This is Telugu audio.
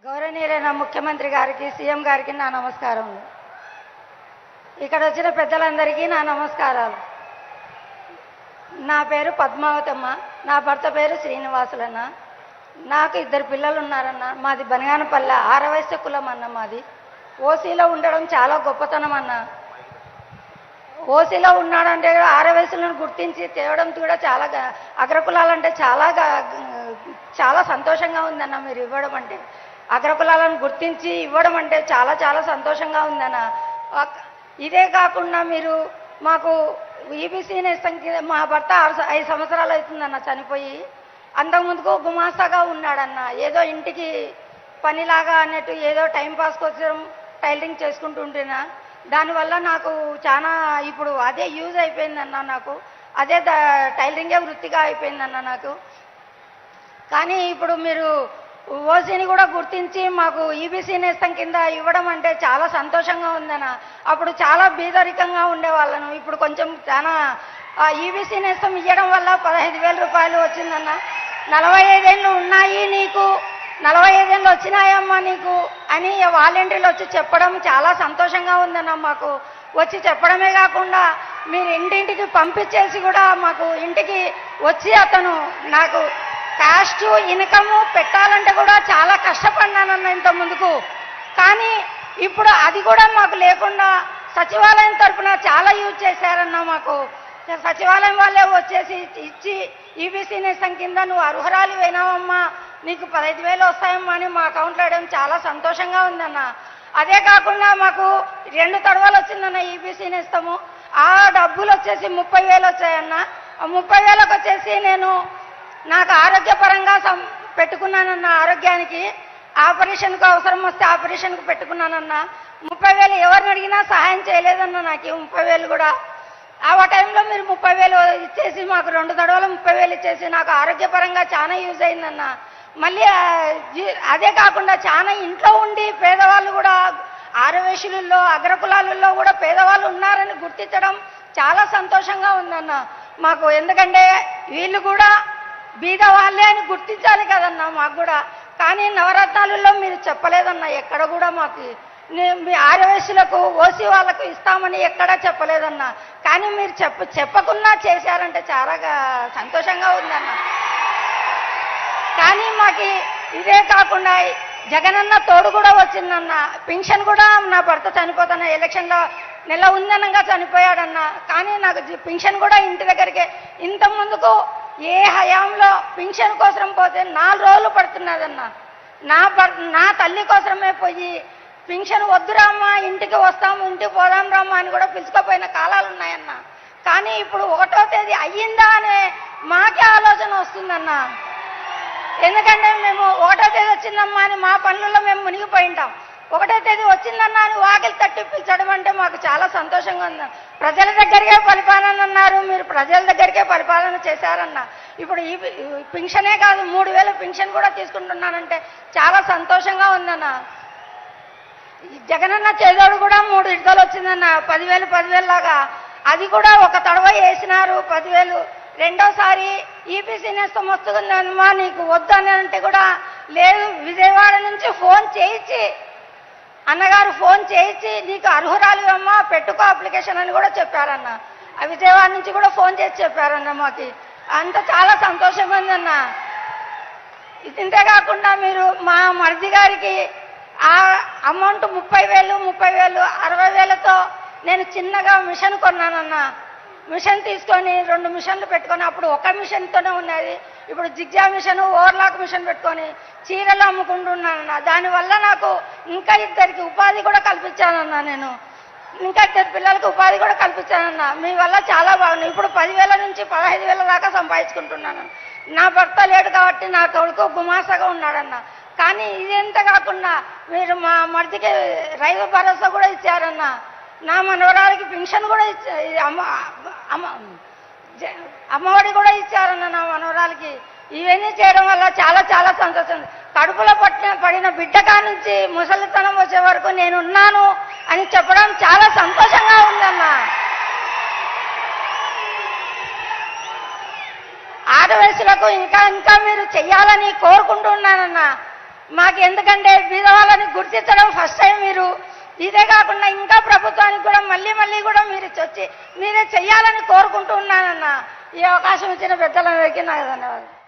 గౌరవనీయులైన ముఖ్యమంత్రి గారికి, సీఎం గారికి నా నమస్కారం. ఇక్కడ వచ్చిన పెద్దలందరికీ నా నమస్కారాలు. నా పేరు పద్మావతమ్మ, నా భర్త పేరు శ్రీనివాసులన్న. నాకు 2 పిల్లలు ఉన్నారన్న. మాది బనగానపల్లె, ఆరవయస్సు కులం అన్న. మాది ఓసీలో ఉండడం చాలా గొప్పతనం అన్న. ఓసీలో ఉన్నాడంటే ఆరవయసులను గుర్తించి తేవడం కూడా చాలా అగ్రకులాలంటే చాలా సంతోషంగా ఉందన్న. మీరు ఇవ్వడం అంటే, అగ్రకులాలను గుర్తించి ఇవ్వడం అంటే చాలా చాలా సంతోషంగా ఉందన్న. ఇదే కాకుండా మీరు మాకు ఈబీసీ నేస్తంకి మా భర్త 5 సంవత్సరాలు అవుతుందన్న చనిపోయి. అంతకుముందుకు గుమాస్తాగా ఉన్నాడన్న. ఏదో ఇంటికి పనిలాగా అన్నట్టు ఏదో టైంపాస్ కోసం టైలరింగ్ చేసుకుంటూ ఉంటేనా, దానివల్ల నాకు చాలా ఇప్పుడు అదే యూజ్ అయిపోయిందన్న. నాకు అదే టైలరింగే వృత్తిగా అయిపోయిందన్న నాకు. కానీ ఇప్పుడు మీరు ఓసీని కూడా గుర్తించి మాకు ఈబీసీ నేస్తం కింద ఇవ్వడం అంటే చాలా సంతోషంగా ఉందన్న. అప్పుడు చాలా బీదరికంగా ఉండేవాళ్ళను. ఇప్పుడు కొంచెం చాలా ఈబీసీ నేస్తం ఇవ్వడం వల్ల 15,000 రూపాయలు వచ్చిందన్న. 45 ఏళ్ళు ఉన్నాయి నీకు, 45 ఏళ్ళు వచ్చినాయమ్మా నీకు అని వాలంటీర్లు వచ్చి చెప్పడం చాలా సంతోషంగా ఉందన్న. మాకు వచ్చి చెప్పడమే కాకుండా మీరు ఇంటింటికి పంపించేసి కూడా మాకు ఇంటికి వచ్చి అతను నాకు కాస్ట్ ఇన్కమ్ పెట్టాలంటే కూడా చాలా కష్టపడినానన్న ఇంత ముందుకు. కానీ ఇప్పుడు అది కూడా మాకు లేకుండా సచివాలయం తరఫున చాలా యూజ్ చేశారన్న. మాకు సచివాలయం వాళ్ళే వచ్చేసి ఇచ్చి ఈబీసీ నేస్తం కింద నువ్వు అర్హురాలు అయినావమ్మా, నీకు 15,000 వస్తాయమ్మా అని మా అకౌంట్లో వేయడం చాలా సంతోషంగా ఉందన్న. అదే కాకుండా మాకు 2 తడవలు వచ్చిందన్న ఈబీసీ నేస్తము. ఆ డబ్బులు వచ్చేసి 30,000 వచ్చాయన్న. ఆ 30,000కి వచ్చేసి నేను నాకు ఆరోగ్యపరంగా పెట్టుకున్నానన్న. ఆరోగ్యానికి ఆపరేషన్కు అవసరం వస్తే ఆపరేషన్కు పెట్టుకున్నానన్న. 30,000 ఎవరిని అడిగినా సహాయం చేయలేదన్న. నాకు 30,000 కూడా ఆ టైంలో మీరు 30,000 ఇచ్చేసి మాకు 2 తడవలు 30,000 ఇచ్చేసి నాకు ఆరోగ్యపరంగా చాలా యూజ్ అయిందన్న. మళ్ళీ అదే కాకుండా చాలా ఇంట్లో ఉండి పేదవాళ్ళు కూడా ఆరవేశులలో అగ్రకులాలలో కూడా పేదవాళ్ళు ఉన్నారని గుర్తించడం చాలా సంతోషంగా ఉందన్న మాకు. ఎందుకంటే వీళ్ళు కూడా బీద వాళ్ళే అని గుర్తించాలి కదన్నా మాకు కూడా. కానీ నవరత్నాలలో మీరు చెప్పలేదన్న. ఎక్కడ కూడా మాకు మీ ఆరవేశులకు ఓసీ వాళ్ళకు ఇస్తామని ఎక్కడా చెప్పలేదన్న. కానీ మీరు చెప్పకుండా చేశారంటే చాలా సంతోషంగా ఉందన్న. కానీ మాకు ఇదే కాకుండా జగనన్న తోడు కూడా వచ్చిందన్న. పింఛన్ కూడా నా భర్త చనిపోతున్న ఎలక్షన్లో నెల ఉందనంగా చనిపోయాడన్న. కానీ నాకు పింఛన్ కూడా ఇంటి దగ్గరికే. ఇంత ముందుకు ఏ హయాంలో పింఛన్ కోసం పోతే 4 రోజులు పడుతున్నదన్న. నా తల్లి కోసమే పోయి పింఛన్ వద్దురామ్మా ఇంటికి వస్తాము, ఇంటికి పోదాం రామ్మా అని కూడా పిలుచుకోపోయిన కాలాలు ఉన్నాయన్న. కానీ ఇప్పుడు 1వ తేదీ అయ్యిందా అనే మాకే ఆలోచన వస్తుందన్న. ఎందుకంటే మేము 1వ తేదీ వచ్చిందమ్మా అని మా పనులలో మేము మునిగిపోయింటాం. 1వ తేదీ వచ్చిందన్నా అని వాకిలి తట్టి పిలిచడం అంటే మాకు చాలా సంతోషంగా ఉంది. ప్రజల దగ్గరికే పరిపాలన అన్నారు, మీరు ప్రజల దగ్గరికే పరిపాలన చేశారన్న. ఇప్పుడు ఈ పింఛనే కాదు 3,000 పింఛన్ కూడా తీసుకుంటున్నానంటే చాలా సంతోషంగా ఉందన్న. జగనన్న చేదోడు కూడా 3 ఇటుకలు వచ్చిందన్న. 10,000 లాగా అది కూడా 1 తడవ వేసినారు 10,000. రెండోసారి ఈబీసీ నేస్తం వస్తుందమ్మా నీకు వద్దని అంటే కూడా లేదు. విజయవాడ నుంచి ఫోన్ చేయించి అన్నగారు ఫోన్ చేయించి నీకు అర్హురాలు అమ్మా పెట్టుకో అప్లికేషన్ అని కూడా చెప్పారన్న. ఆ విజయవాడ నుంచి కూడా ఫోన్ చేసి చెప్పారన్న. మాకు అంత చాలా సంతోషమైందన్న. ఇంతే కాకుండా మీరు మా మరిది గారికి ఆ అమౌంట్ 30,000 60,000తో నేను చిన్నగా మిషన్ కొన్నానన్న. మిషన్ తీసుకొని 2 మిషన్లు పెట్టుకొని, అప్పుడు 1 మిషన్తోనే ఉన్నది. ఇప్పుడు జిగ్జా మిషన్, ఓవర్లాక్ మిషన్ పెట్టుకొని చీరలు అమ్ముకుంటున్నానన్న. దానివల్ల నాకు ఇంకా 2 ఉపాధి కూడా కల్పించానన్న. నేను ఇంకా 2 పిల్లలకు ఉపాధి కూడా కల్పించానన్న. మీ వల్ల చాలా బాగుంది. ఇప్పుడు 10,000 నుంచి 15,000 దాకా సంపాదించుకుంటున్నాను. నా భర్త లేడు కాబట్టి నా కొడుకు గుమాసగా ఉన్నాడన్న. కానీ ఇదంతా కాకుండా మీరు మా మరిదికి రైతు భరోసా కూడా ఇచ్చారన్న. నా మనవరాలకి పింఛన్ కూడా అమ్మఒడి కూడా ఇచ్చారన్న నా మనవరాలకి. ఇవన్నీ చేయడం వల్ల చాలా చాలా సంతోషం. కడుపులో పడిన బిడ్డ కానుంచి ముసలితనం వచ్చే వరకు నేనున్నాను అని చెప్పడం చాలా సంతోషంగా ఉందన్న. ఆడవయసులకు ఇంకా ఇంకా మీరు చెయ్యాలని కోరుకుంటున్నానన్న. మాకు ఎందుకంటే బీదవాళ్ళని గుర్తించడం ఫస్ట్ టైం మీరు. ఇదే కాకుండా ఇంకా ప్రభుత్వానికి కూడా మళ్ళీ మళ్ళీ కూడా మీరు వచ్చి మీరే చెయ్యాలని కోరుకుంటూ ఉన్నానన్న. ఈ అవకాశం ఇచ్చిన పెద్దలందరికీ నాకు ధన్యవాదాలు.